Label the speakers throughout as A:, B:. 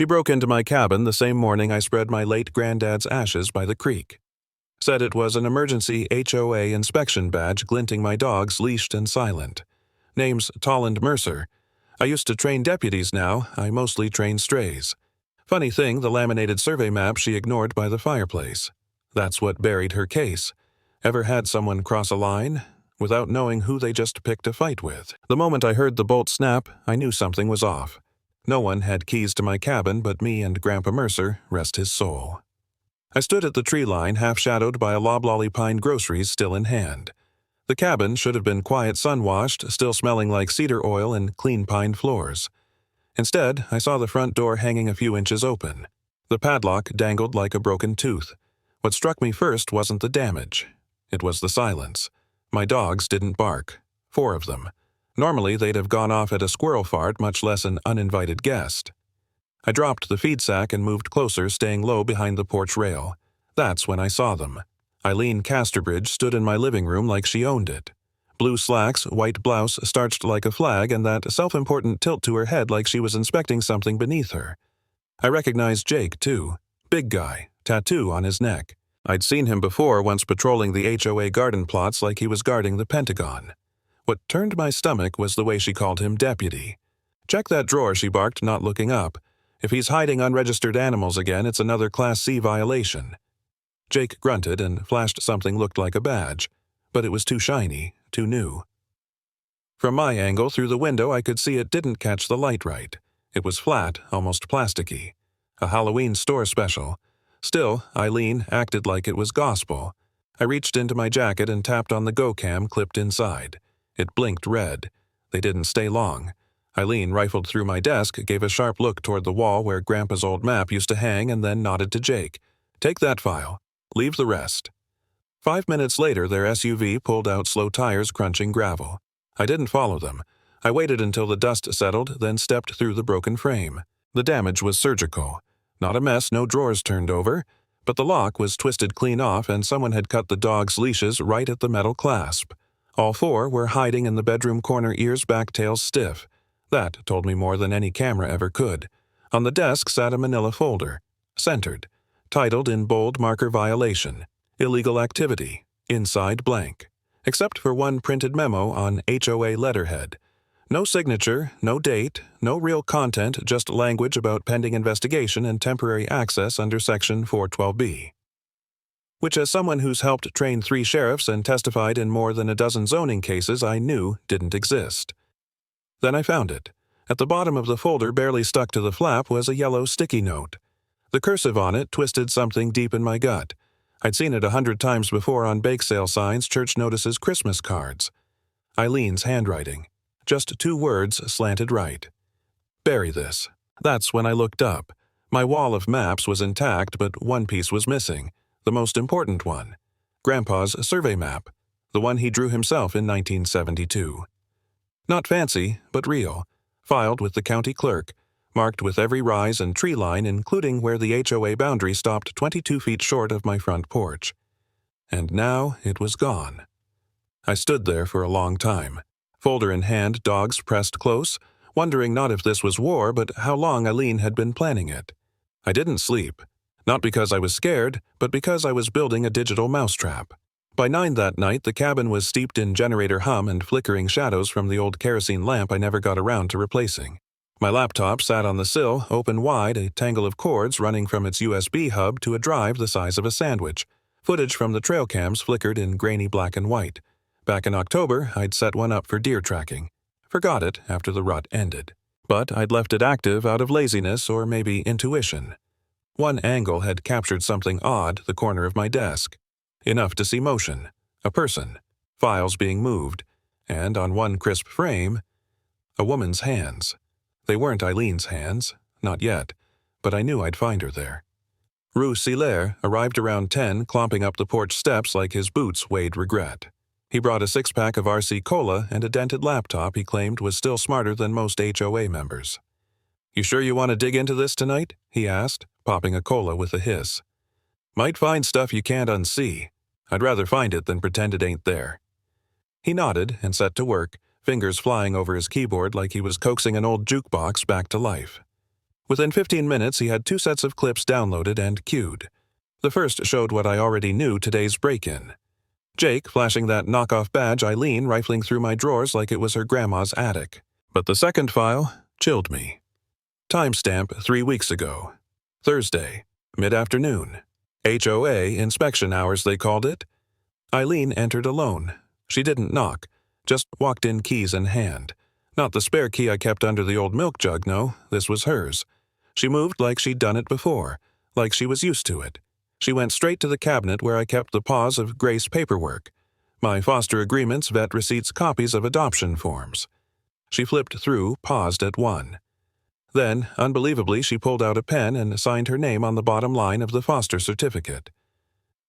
A: She broke into my cabin the same morning I spread my late granddad's ashes by the creek. Said it was an emergency HOA inspection badge glinting my dogs leashed and silent. Name's Tolland Mercer. I used to train deputies now, I mostly train strays. Funny thing, the laminated survey map she ignored by the fireplace. That's what buried her case. Ever had someone cross a line without knowing who they just picked a fight with? The moment I heard the bolt snap, I knew something was off. No one had keys to my cabin but me and Grandpa Mercer, rest his soul. I stood at the tree line, half-shadowed by a loblolly pine groceries still in hand. The cabin should have been quiet sun-washed, still smelling like cedar oil and clean pine floors. Instead, I saw the front door hanging a few inches open. The padlock dangled like a broken tooth. What struck me first wasn't the damage. It was the silence. My dogs didn't bark. 4 of them. Normally, they'd have gone off at a squirrel fart, much less an uninvited guest. I dropped the feed sack and moved closer, staying low behind the porch rail. That's when I saw them. Eileen Casterbridge stood in my living room like she owned it. Blue slacks, white blouse starched like a flag, and that self-important tilt to her head like she was inspecting something beneath her. I recognized Jake, too. Big guy, tattoo on his neck. I'd seen him before, once patrolling the HOA garden plots like he was guarding the Pentagon. What turned my stomach was the way she called him deputy. Check that drawer, she barked, not looking up. If he's hiding unregistered animals again, it's another Class C violation. Jake grunted and flashed something looked like a badge, but it was too shiny, too new. From my angle through the window, I could see it didn't catch the light right. It was flat, almost plasticky. A Halloween store special. Still, Eileen acted like it was gospel. I reached into my jacket and tapped on the go-cam clipped inside. It blinked red. They didn't stay long. Eileen rifled through my desk, gave a sharp look toward the wall where Grandpa's old map used to hang, and then nodded to Jake. Take that file. Leave the rest. 5 minutes later, their SUV pulled out, slow tires crunching gravel. I didn't follow them. I waited until the dust settled, then stepped through the broken frame. The damage was surgical. Not a mess, no drawers turned over, but the lock was twisted clean off and someone had cut the dog's leashes right at the metal clasp. All 4 were hiding in the bedroom corner, ears back, tails stiff. That told me more than any camera ever could. On the desk sat a manila folder, centered, titled in bold marker violation, illegal activity, inside blank, except for one printed memo on HOA letterhead. No signature, no date, no real content, just language about pending investigation and temporary access under Section 412B. Which, as someone who's helped train 3 sheriffs and testified in more than a dozen zoning cases, I knew didn't exist. Then I found it. At the bottom of the folder, barely stuck to the flap, was a yellow sticky note. The cursive on it twisted something deep in my gut. I'd seen it 100 times before on bake sale signs, church notices, Christmas cards. Eileen's handwriting. Just 2 words slanted right. Bury this. That's when I looked up. My wall of maps was intact, but one piece was missing. The most important one. Grandpa's survey map. The one he drew himself in 1972. Not fancy, but real. Filed with the county clerk. Marked with every rise and tree line, including where the HOA boundary stopped 22 feet short of my front porch. And now it was gone. I stood there for a long time. Folder in hand, dogs pressed close, wondering not if this was war, but how long Eileen had been planning it. I didn't sleep. Not because I was scared, but because I was building a digital mousetrap. By 9 that night, the cabin was steeped in generator hum and flickering shadows from the old kerosene lamp I never got around to replacing. My laptop sat on the sill, open wide, a tangle of cords running from its USB hub to a drive the size of a sandwich. Footage from the trail cams flickered in grainy black and white. Back in October, I'd set one up for deer tracking. Forgot it after the rut ended. But I'd left it active out of laziness or maybe intuition. One angle had captured something odd, the corner of my desk. Enough to see motion, a person, files being moved, and on one crisp frame, a woman's hands. They weren't Eileen's hands, not yet, but I knew I'd find her there. Rue Silaire arrived around 10, clomping up the porch steps like his boots weighed regret. He brought a 6-pack of RC Cola and a dented laptop he claimed was still smarter than most HOA members. "You sure you want to dig into this tonight?" he asked, popping a cola with a hiss. "Might find stuff you can't unsee. I'd rather find it than pretend it ain't there." He nodded and set to work, fingers flying over his keyboard like he was coaxing an old jukebox back to life. Within 15 minutes, he had 2 sets of clips downloaded and queued. The first showed what I already knew: today's break-in. Jake flashing that knockoff badge, Eileen rifling through my drawers like it was her grandma's attic. But the second file chilled me. Timestamp 3 weeks ago. Thursday, mid-afternoon. HOA inspection hours, they called it. Eileen entered alone. She didn't knock, just walked in, keys in hand. Not the spare key I kept under the old milk jug, no, this was hers. She moved like she'd done it before, like she was used to it. She went straight to the cabinet where I kept the paws of Grace paperwork. My foster agreements, vet receipts, copies of adoption forms. She flipped through, paused at one. Then, unbelievably, she pulled out a pen and signed her name on the bottom line of the foster certificate.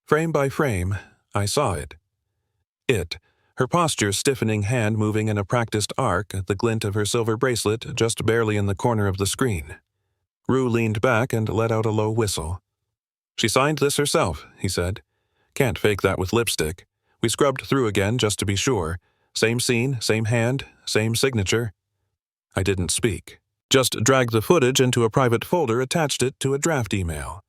A: Frame by frame, I saw it. Her posture, stiffening hand moving in a practiced arc, the glint of her silver bracelet just barely in the corner of the screen. Rue leaned back and let out a low whistle. "She signed this herself," he said. "Can't fake that with lipstick. We scrubbed through again just to be sure. Same scene, same hand, same signature." I didn't speak. Just dragged the footage into a private folder, attached it to a draft email.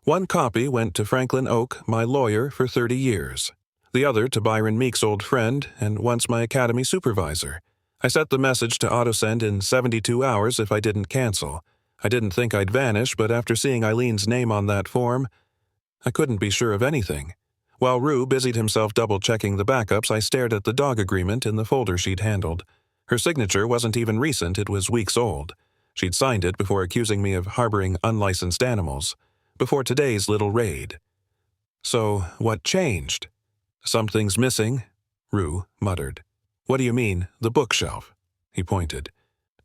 A: One copy went to Franklin Oak, my lawyer for 30 years. The other to Byron Meek's old friend and once my academy supervisor. I set the message to autosend in 72 hours if I didn't cancel. I didn't think I'd vanish, but after seeing Eileen's name on that form, I couldn't be sure of anything. While Rue busied himself double-checking the backups, I stared at the dog agreement in the folder she'd handled. Her signature wasn't even recent, it was weeks old. She'd signed it before accusing me of harboring unlicensed animals, before today's little raid. So, what changed? "Something's missing," Rue muttered. "What do you mean, the bookshelf?" He pointed.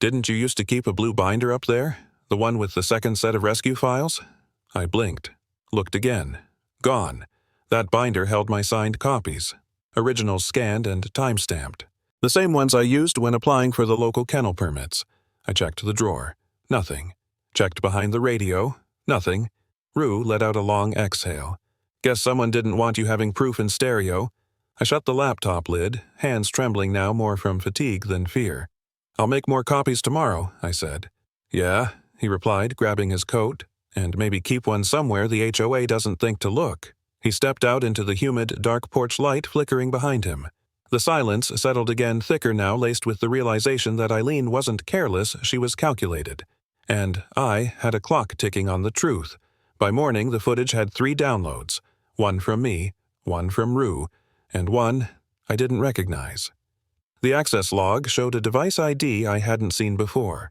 A: "Didn't you used to keep a blue binder up there? The one with the second set of rescue files?" I blinked. Looked again. Gone. That binder held my signed copies. Originals scanned and time-stamped. The same ones I used when applying for the local kennel permits. I checked the drawer. Nothing. Checked behind the radio. Nothing. Rue let out a long exhale. "Guess someone didn't want you having proof in stereo." I shut the laptop lid, hands trembling now more from fatigue than fear. "I'll make more copies tomorrow," I said. "Yeah," he replied, grabbing his coat. "And maybe keep one somewhere the HOA doesn't think to look." He stepped out into the humid, dark porch light flickering behind him. The silence settled again, thicker now, laced with the realization that Eileen wasn't careless, she was calculated. And I had a clock ticking on the truth. By morning, the footage had 3 downloads. One from me, one from Rue, and one I didn't recognize. The access log showed a device ID I hadn't seen before.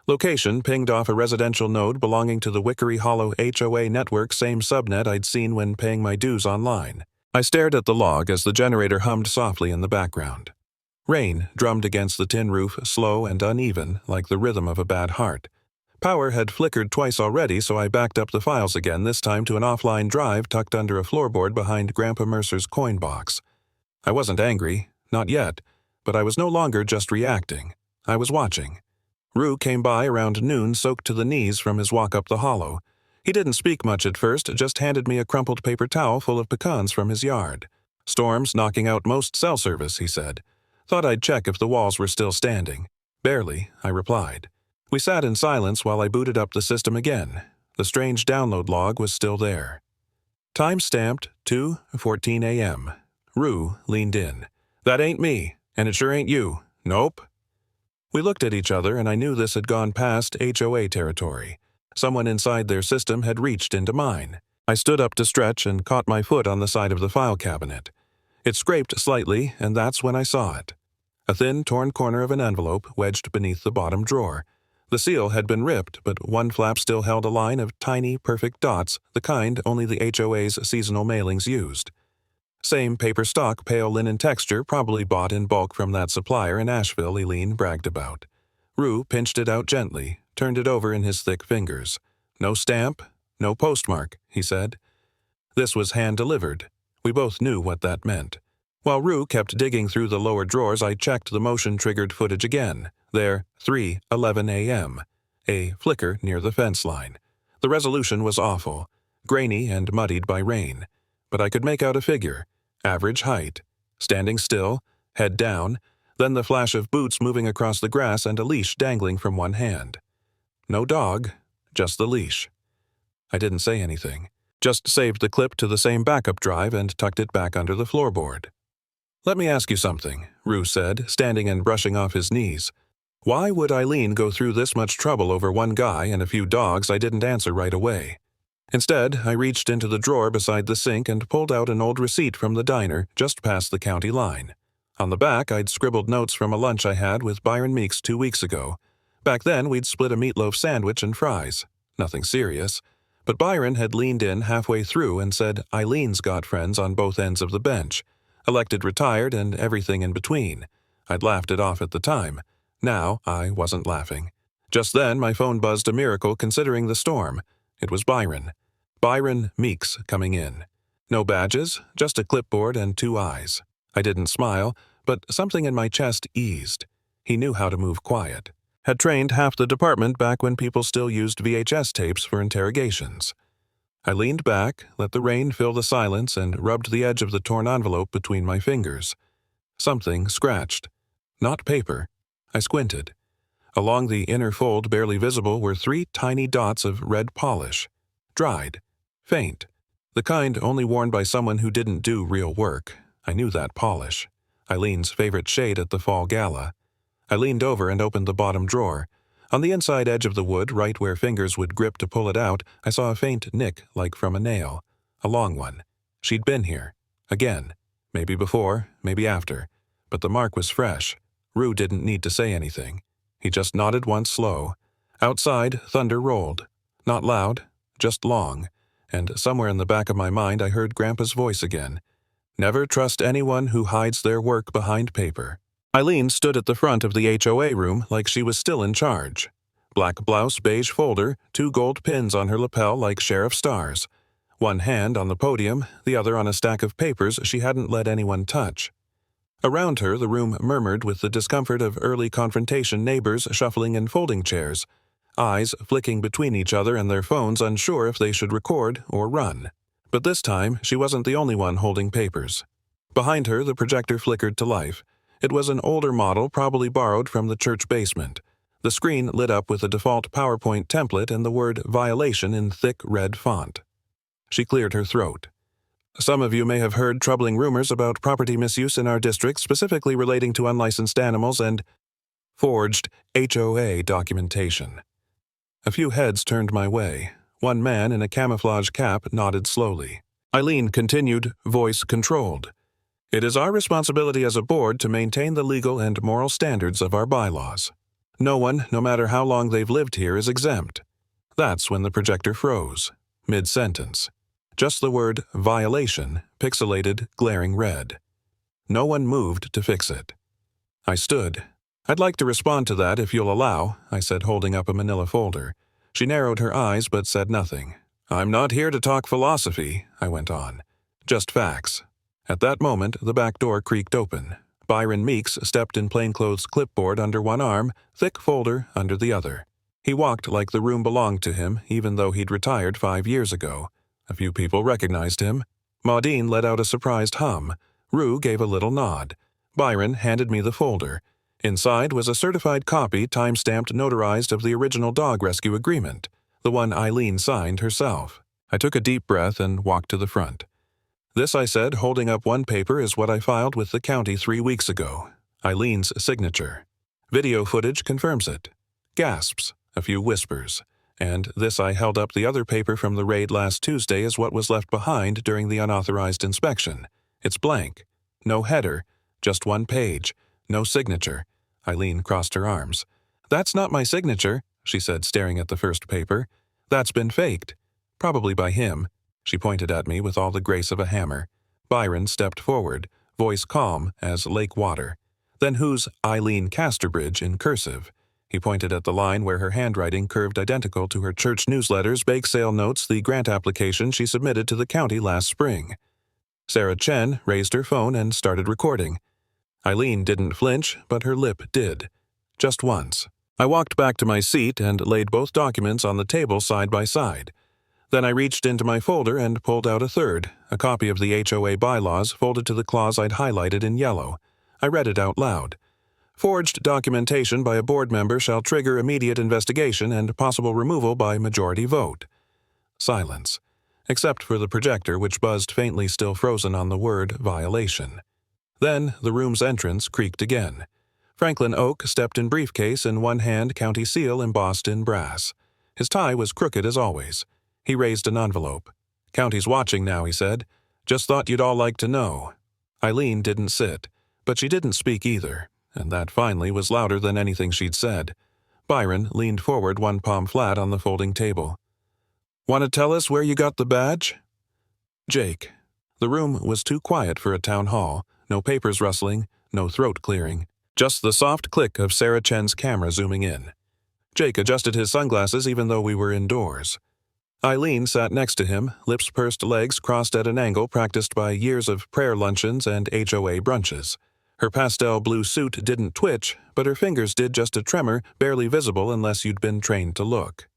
A: Location pinged off a residential node belonging to the Wickory Hollow HOA network, same subnet I'd seen when paying my dues online. I stared at the log as the generator hummed softly in the background. Rain drummed against the tin roof, slow and uneven, like the rhythm of a bad heart. Power had flickered twice already, so I backed up the files again, this time to an offline drive tucked under a floorboard behind Grandpa Mercer's coin box. I wasn't angry, not yet, but I was no longer just reacting. I was watching. Rue came by around noon, soaked to the knees from his walk up the hollow. He didn't speak much at first, just handed me a crumpled paper towel full of pecans from his yard. "Storm's knocking out most cell service," he said. "Thought I'd check if the walls were still standing." "Barely," I replied. We sat in silence while I booted up the system again. The strange download log was still there. Time-stamped 2:14 a.m. Rue leaned in. "That ain't me, and it sure ain't you. Nope." We looked at each other, and I knew this had gone past HOA territory. Someone inside their system had reached into mine. I stood up to stretch and caught my foot on the side of the file cabinet. It scraped slightly, and that's when I saw it. A thin, torn corner of an envelope wedged beneath the bottom drawer. The seal had been ripped, but one flap still held a line of tiny, perfect dots, the kind only the HOA's seasonal mailings used. Same paper stock, pale linen texture, probably bought in bulk from that supplier in Asheville Eileen bragged about. Rue pinched it out gently, turned it over in his thick fingers. "No stamp, no postmark," he said. This was hand-delivered. We both knew what that meant. While Rue kept digging through the lower drawers, I checked the motion-triggered footage again. There, 3:11 a.m. A flicker near the fence line. The resolution was awful, grainy and muddied by rain. But I could make out a figure. Average height. Standing still, head down, then the flash of boots moving across the grass and a leash dangling from one hand. No dog, just the leash. I didn't say anything, just saved the clip to the same backup drive and tucked it back under the floorboard. "Let me ask you something," Rue said, standing and brushing off his knees. "Why would Eileen go through this much trouble over one guy and a few dogs I didn't answer right away?" Instead, I reached into the drawer beside the sink and pulled out an old receipt from the diner just past the county line. On the back, I'd scribbled notes from a lunch I had with Byron Meeks 2 weeks ago. Back then, we'd split a meatloaf sandwich and fries. Nothing serious. But Byron had leaned in halfway through and said Eileen's got friends on both ends of the bench. Elected retired and everything in between. I'd laughed it off at the time. Now, I wasn't laughing. Just then, my phone buzzed a miracle considering the storm. It was Byron. Byron Meeks coming in. No badges, just a clipboard and 2 eyes. I didn't smile, but something in my chest eased. He knew how to move quiet. Had trained half the department back when people still used VHS tapes for interrogations. I leaned back, let the rain fill the silence, and rubbed the edge of the torn envelope between my fingers. Something scratched. Not paper. I squinted. Along the inner fold, barely visible, were 3 tiny dots of red polish. Dried. Faint. The kind only worn by someone who didn't do real work. I knew that polish. Eileen's favorite shade at the fall gala. I leaned over and opened the bottom drawer. On the inside edge of the wood, right where fingers would grip to pull it out, I saw a faint nick like from a nail. A long one. She'd been here. Again. Maybe before, maybe after. But the mark was fresh. Rue didn't need to say anything. He just nodded once slow. Outside, thunder rolled. Not loud, just long. And somewhere in the back of my mind I heard Grandpa's voice again. Never trust anyone who hides their work behind paper. Eileen stood at the front of the HOA room like she was still in charge. Black blouse, beige folder, 2 gold pins on her lapel like sheriff stars. One hand on the podium, the other on a stack of papers she hadn't let anyone touch. Around her, the room murmured with the discomfort of early confrontation neighbors shuffling in folding chairs, eyes flicking between each other and their phones, unsure if they should record or run. But this time, she wasn't the only one holding papers. Behind her, the projector flickered to life. It was an older model, probably borrowed from the church basement. The screen lit up with a default PowerPoint template and the word violation in thick red font. She cleared her throat. Some of you may have heard troubling rumors about property misuse in our district, specifically relating to unlicensed animals and forged HOA documentation. A few heads turned my way. One man in a camouflage cap nodded slowly. Eileen continued, voice controlled. It is our responsibility as a board to maintain the legal and moral standards of our bylaws. No one, no matter how long they've lived here, is exempt. That's when the projector froze, mid-sentence. Just the word violation, pixelated, glaring red. No one moved to fix it. I stood. I'd like to respond to that if you'll allow, I said, holding up a manila folder. She narrowed her eyes but said nothing. I'm not here to talk philosophy, I went on. Just facts. At that moment, the back door creaked open. Byron Meeks stepped in plainclothes clipboard under one arm, thick folder under the other. He walked like the room belonged to him, even though he'd retired 5 years ago. A few people recognized him. Maudine let out a surprised hum. Rue gave a little nod. Byron handed me the folder. Inside was a certified copy, time-stamped, notarized of the original dog rescue agreement, the one Eileen signed herself. I took a deep breath and walked to the front. This, I said, holding up one paper, is what I filed with the county 3 weeks ago. Eileen's signature. Video footage confirms it. Gasps, a few whispers. And this, I held up the other paper from the raid last Tuesday, is what was left behind during the unauthorized inspection. It's blank. No header. Just one page. No signature. Eileen crossed her arms. That's not my signature, she said, staring at the first paper. That's been faked. Probably by him. She pointed at me with all the grace of a hammer. Byron stepped forward, voice calm as lake water. Then who's Eileen Casterbridge in cursive? He pointed at the line where her handwriting curved identical to her church newsletters, bake sale notes, the grant application she submitted to the county last spring. Sarah Chen raised her phone and started recording. Eileen didn't flinch, but her lip did. Just once. I walked back to my seat and laid both documents on the table side by side. Then I reached into my folder and pulled out a third, a copy of the HOA bylaws folded to the clause I'd highlighted in yellow. I read it out loud. Forged documentation by a board member shall trigger immediate investigation and possible removal by majority vote. Silence, except for the projector which buzzed faintly, still frozen on the word violation. Then the room's entrance creaked again. Franklin Oak stepped in briefcase, in one hand county seal embossed in brass. His tie was crooked as always. He raised an envelope. "County's watching now," he said. "Just thought you'd all like to know." Eileen didn't sit, but she didn't speak either, and that finally was louder than anything she'd said. Byron leaned forward, one palm flat on the folding table. "Want to tell us where you got the badge?" Jake. The room was too quiet for a town hall. No papers rustling, no throat clearing. Just the soft click of Sarah Chen's camera zooming in. Jake adjusted his sunglasses even though we were indoors. Eileen sat next to him, lips pursed, legs crossed at an angle practiced by years of prayer luncheons and HOA brunches. Her pastel blue suit didn't twitch, but her fingers did, just a tremor, barely visible unless you'd been trained to look.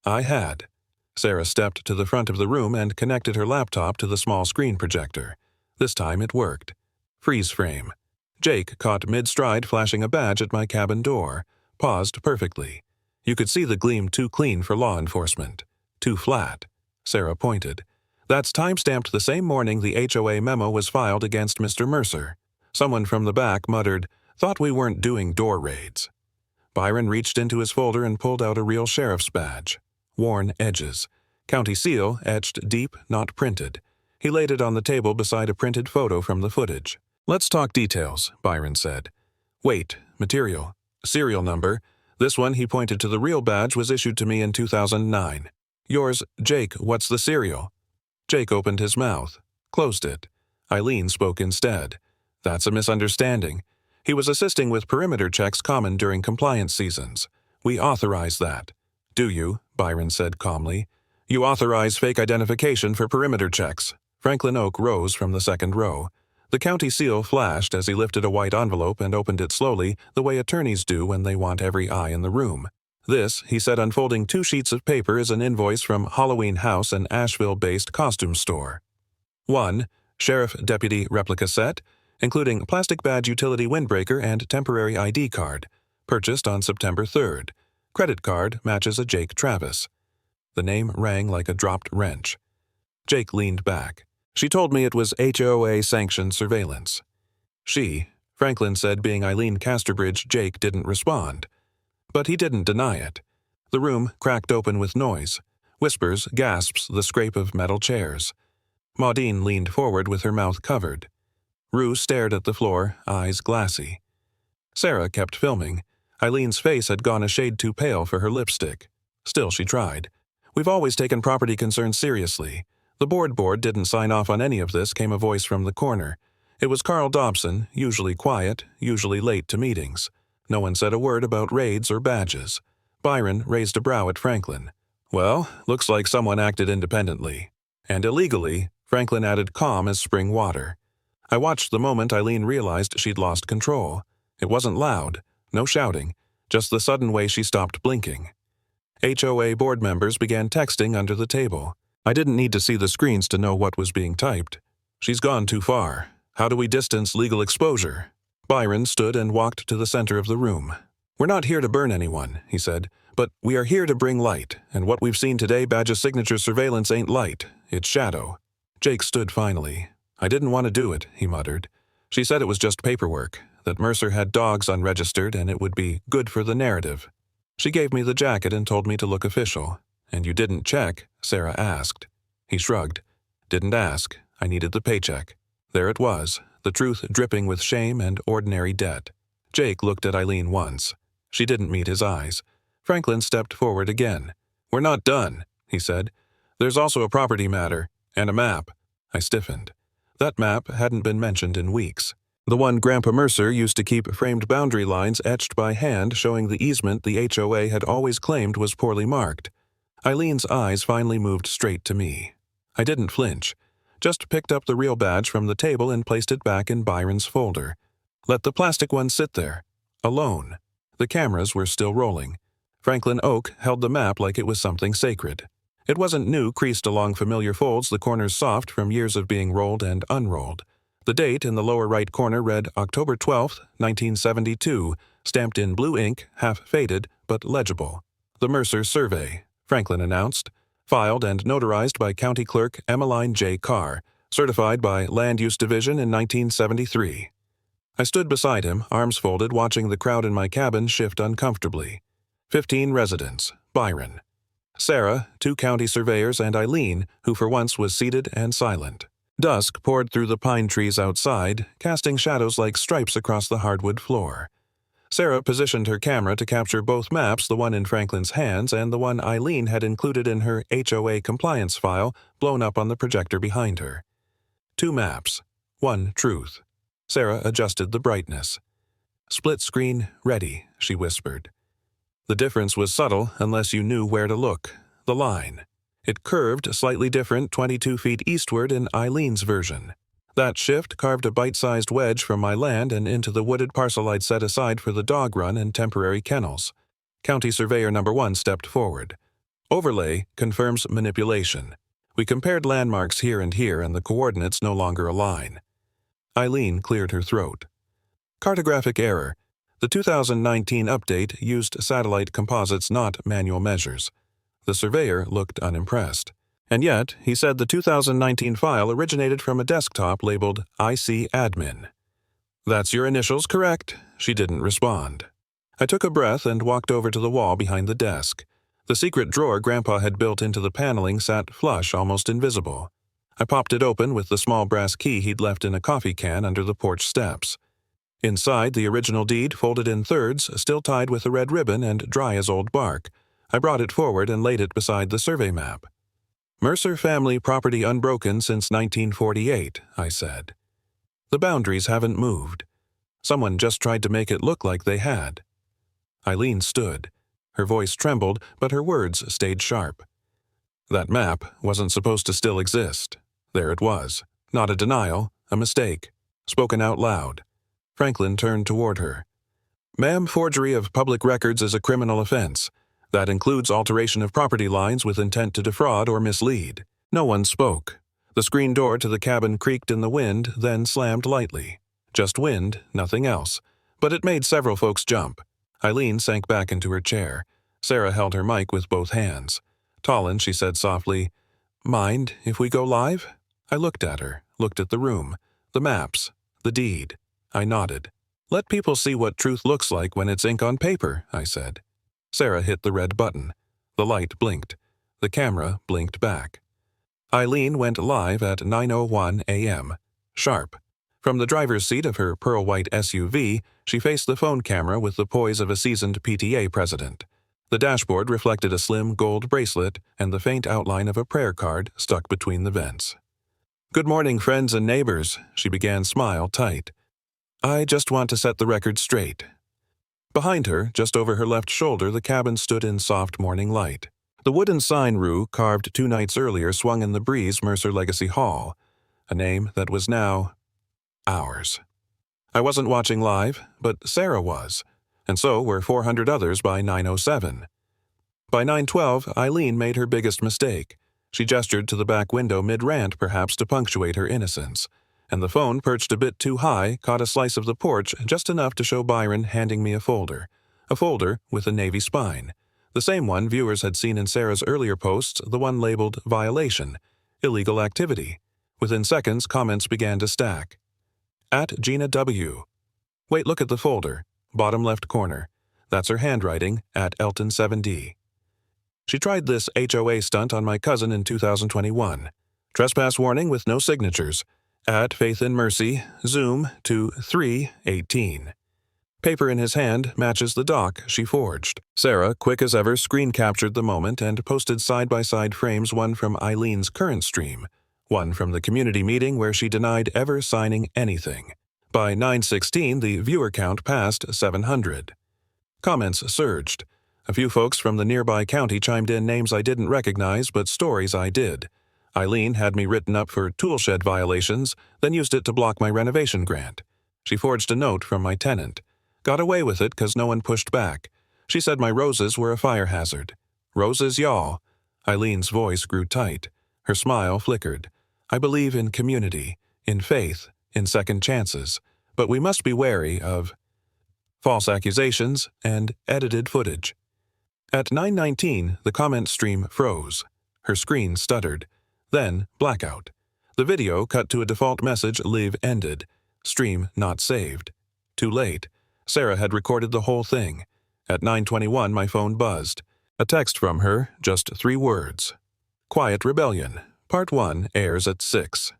A: I had. Sarah stepped to the front of the room and connected her laptop to the small screen projector. This time it worked. Freeze frame. Jake caught mid-stride, flashing a badge at my cabin door. Paused perfectly. You could see the gleam, too clean for law enforcement. Too flat. Sarah pointed. That's time-stamped the same morning the HOA memo was filed against Mr. Mercer. Someone from the back muttered, "Thought we weren't doing door raids." Byron reached into his folder and pulled out a real sheriff's badge. Worn edges. County seal, etched deep, not printed. He laid it on the table beside a printed photo from the footage. "Let's talk details," Byron said. "Weight, material, serial number. This one," he pointed to the real badge, "was issued to me in 2009. Yours, Jake, what's the serial?" Jake opened his mouth, closed it. Eileen spoke instead. "That's a misunderstanding. He was assisting with perimeter checks common during compliance seasons. We authorize that." "Do you?" Byron said calmly. "You authorize fake identification for perimeter checks." Franklin Oak rose from the second row. The county seal flashed as he lifted a white envelope and opened it slowly, the way attorneys do when they want every eye in the room. "This," he said, unfolding 2 sheets of paper, "is an invoice from Halloween House, an Asheville-based costume store. 1. Sheriff Deputy replica set, including plastic badge, utility windbreaker, and temporary ID card. Purchased on September 3rd. Credit card matches a Jake Travis." The name rang like a dropped wrench. Jake leaned back. "She told me it was HOA-sanctioned surveillance." "She," Franklin said, being Eileen Casterbridge. Jake didn't respond. But he didn't deny it. The room cracked open with noise. Whispers, gasps, the scrape of metal chairs. Maudine leaned forward with her mouth covered. Rue stared at the floor, eyes glassy. Sarah kept filming. Eileen's face had gone a shade too pale for her lipstick. Still she tried. "We've always taken property concerns seriously. The board didn't sign off on any of this," came a voice from the corner. It was Carl Dobson, usually quiet, usually late to meetings. No one said a word about raids or badges. Byron raised a brow at Franklin. "Well, looks like someone acted independently. And illegally," Franklin added, calm as spring water. I watched the moment Eileen realized she'd lost control. It wasn't loud, no shouting, just the sudden way she stopped blinking. HOA board members began texting under the table. I didn't need to see the screens to know what was being typed. "She's gone too far. How do we distance legal exposure?" Byron stood and walked to the center of the room. "We're not here to burn anyone," he said, "but we are here to bring light, and what we've seen today, badge signature surveillance, ain't light. It's shadow." Jake stood finally. "I didn't want to do it," he muttered. "She said it was just paperwork, that Mercer had dogs unregistered and it would be good for the narrative. She gave me the jacket and told me to look official." "And you didn't check?" Sarah asked. He shrugged. "Didn't ask. I needed the paycheck." There it was, the truth dripping with shame and ordinary debt. Jake looked at Eileen once. She didn't meet his eyes. Franklin stepped forward again. "We're not done," he said. "There's also a property matter, and a map." I stiffened. That map hadn't been mentioned in weeks. The one Grandpa Mercer used to keep, framed boundary lines etched by hand showing the easement the HOA had always claimed was poorly marked. Eileen's eyes finally moved straight to me. I didn't flinch, just picked up the real badge from the table and placed it back in Byron's folder. Let the plastic one sit there, alone. The cameras were still rolling. Franklin Oak held the map like it was something sacred. It wasn't new, creased along familiar folds, the corners soft from years of being rolled and unrolled. The date in the lower right corner read October 12, 1972, stamped in blue ink, half faded, but legible. The Mercer Survey, Franklin announced, filed and notarized by County Clerk Emmeline J. Carr, certified by Land Use Division in 1973. I stood beside him, arms folded, watching the crowd in my cabin shift uncomfortably. 15 residents, Byron. Sarah, 2 county surveyors, and Eileen, who for once was seated and silent. Dusk poured through the pine trees outside, casting shadows like stripes across the hardwood floor. Sarah positioned her camera to capture both maps, the one in Franklin's hands and the one Eileen had included in her HOA compliance file, blown up on the projector behind her. 2 maps. 1 truth. Sarah adjusted the brightness. "Split screen, ready," she whispered. The difference was subtle unless you knew where to look. The line. It curved slightly different 22 feet eastward in Eileen's version. That shift carved a bite-sized wedge from my land and into the wooded parcel I'd set aside for the dog run and temporary kennels. County Surveyor Number 1 stepped forward. "Overlay confirms manipulation. We compared landmarks here, and the coordinates no longer align." Eileen cleared her throat. "Cartographic error. The 2019 update used satellite composites, not manual measures." The surveyor looked unimpressed. And yet, he said the 2019 file originated from a desktop labeled IC Admin. "That's your initials, correct?" She didn't respond. I took a breath and walked over to the wall behind the desk. The secret drawer Grandpa had built into the paneling sat flush, almost invisible. I popped it open with the small brass key he'd left in a coffee can under the porch steps. Inside, the original deed, folded in thirds, still tied with a red ribbon and dry as old bark. I brought it forward and laid it beside the survey map. "Mercer family property unbroken since 1948, I said. "The boundaries haven't moved. Someone just tried to make it look like they had." Eileen stood. Her voice trembled, but her words stayed sharp. "That map wasn't supposed to still exist. There it was. Not a denial, a mistake. Spoken out loud." Franklin turned toward her. "Ma'am, forgery of public records is a criminal offense. That includes alteration of property lines with intent to defraud or mislead." No one spoke. The screen door to the cabin creaked in the wind, then slammed lightly. Just wind, nothing else. But it made several folks jump. Eileen sank back into her chair. Sarah held her mic with both hands. "Tolland," she said softly, "mind if we go live?" I looked at her, looked at the room, the maps, the deed. I nodded. "Let people see what truth looks like when it's ink on paper," I said. Sarah hit the red button. The light blinked. The camera blinked back. Eileen went live at 9:01 a.m. Sharp. From the driver's seat of her pearl-white SUV, she faced the phone camera with the poise of a seasoned PTA president. The dashboard reflected a slim gold bracelet and the faint outline of a prayer card stuck between the vents. "Good morning, friends and neighbors," she began, smile tight. "I just want to set the record straight." Behind her, just over her left shoulder, the cabin stood in soft morning light. The wooden sign rue, carved 2 nights earlier, swung in the breeze Mercer Legacy Hall, a name that was now ours. I wasn't watching live, but Sarah was, and so were 400 others by 9:07. By 9:12, Eileen made her biggest mistake. She gestured to the back window mid-rant, perhaps to punctuate her innocence. And the phone, perched a bit too high, caught a slice of the porch, just enough to show Byron handing me a folder with a navy spine, the same one viewers had seen in Sarah's earlier posts, the one labeled Violation, Illegal Activity. Within seconds, comments began to stack. At Gina W. Wait, look at the folder. Bottom left corner. That's her handwriting, at Elton 7D. She tried this HOA stunt on my cousin in 2021. Trespass warning with no signatures. At Faith and Mercy, zoom to 3:18. Paper in his hand matches the doc she forged. Sarah, quick as ever, screen captured the moment and posted side-by-side frames, one from Eileen's current stream, one from the community meeting where she denied ever signing anything. By 9:16, the viewer count passed 700. Comments surged. A few folks from the nearby county chimed in names I didn't recognize, but stories I did. Eileen had me written up for toolshed violations, then used it to block my renovation grant. She forged a note from my tenant. Got away with it because no one pushed back. She said my roses were a fire hazard. Roses, y'all. Eileen's voice grew tight. Her smile flickered. I believe in community, in faith, in second chances, but we must be wary of false accusations and edited footage. At 9:19, the comment stream froze. Her screen stuttered. Then, blackout. The video cut to a default message live ended. Stream not saved. Too late. Sarah had recorded the whole thing. At 9:21, my phone buzzed. A text from her, just 3 words. Quiet Rebellion, Part 1 airs at 6.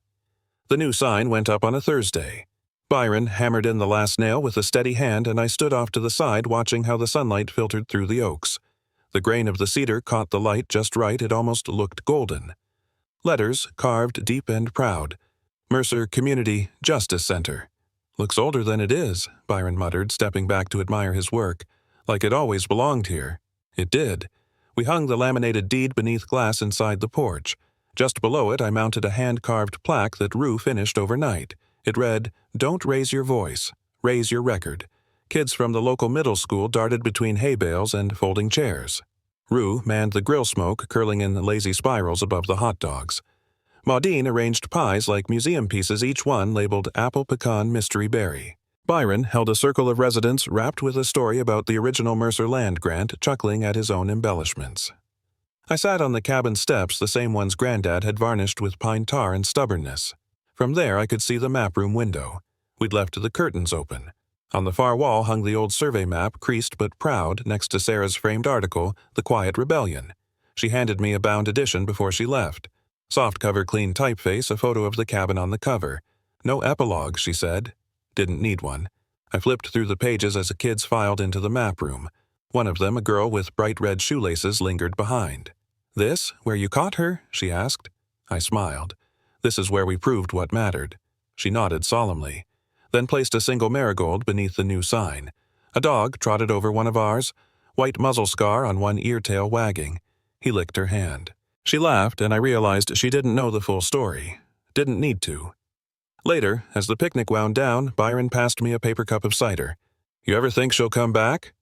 A: The new sign went up on a Thursday. Byron hammered in the last nail with a steady hand, and I stood off to the side watching how the sunlight filtered through the oaks. The grain of the cedar caught the light just right, it almost looked golden. Letters carved deep and proud. Mercer Community Justice Center. Looks older than it is, Byron muttered, stepping back to admire his work. Like it always belonged here. It did. We hung the laminated deed beneath glass inside the porch. Just below it, I mounted a hand-carved plaque that Rue finished overnight. It read, "Don't raise your voice. Raise your record." Kids from the local middle school darted between hay bales and folding chairs. Rue manned the grill smoke curling in lazy spirals above the hot dogs. Maudine arranged pies like museum pieces, each one labeled Apple Pecan Mystery Berry. Byron held a circle of residents wrapped with a story about the original Mercer land grant, chuckling at his own embellishments. I sat on the cabin steps, the same ones Granddad had varnished with pine tar and stubbornness. From there I could see the map room window. We'd left the curtains open. On the far wall hung the old survey map, creased but proud, next to Sarah's framed article, The Quiet Rebellion. She handed me a bound edition before she left. Softcover clean typeface, a photo of the cabin on the cover. No epilogue, she said. Didn't need one. I flipped through the pages as the kids filed into the map room. One of them, a girl with bright red shoelaces, lingered behind. "This, where you caught her?" she asked. I smiled. "This is where we proved what mattered." She nodded solemnly, then placed a single marigold beneath the new sign. A dog trotted over one of ours, white muzzle scar on one ear tail wagging. He licked her hand. She laughed, and I realized she didn't know the full story. Didn't need to. Later, as the picnic wound down, Byron passed me a paper cup of cider. "You ever think she'll come back?"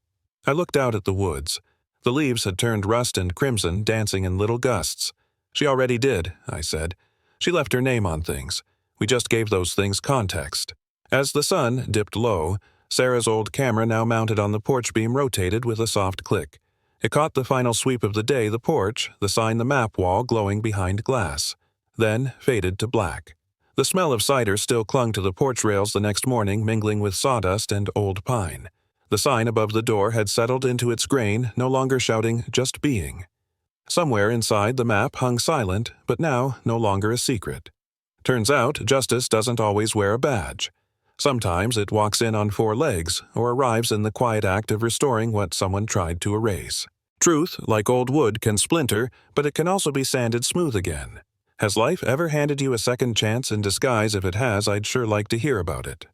A: I looked out at the woods. The leaves had turned rust and crimson, dancing in little gusts. "She already did," I said. "She left her name on things. We just gave those things context." As the sun dipped low, Sarah's old camera, now mounted on the porch beam, rotated with a soft click. It caught the final sweep of the day, the porch, the sign, the map wall glowing behind glass. Then faded to black. The smell of cider still clung to the porch rails the next morning, mingling with sawdust and old pine. The sign above the door had settled into its grain, no longer shouting, just being. Somewhere inside the map hung silent, but now no longer a secret. Turns out, justice doesn't always wear a badge. Sometimes it walks in on 4 legs, or arrives in the quiet act of restoring what someone tried to erase. Truth, like old wood, can splinter, but it can also be sanded smooth again. Has life ever handed you a second chance in disguise? If it has, I'd sure like to hear about it.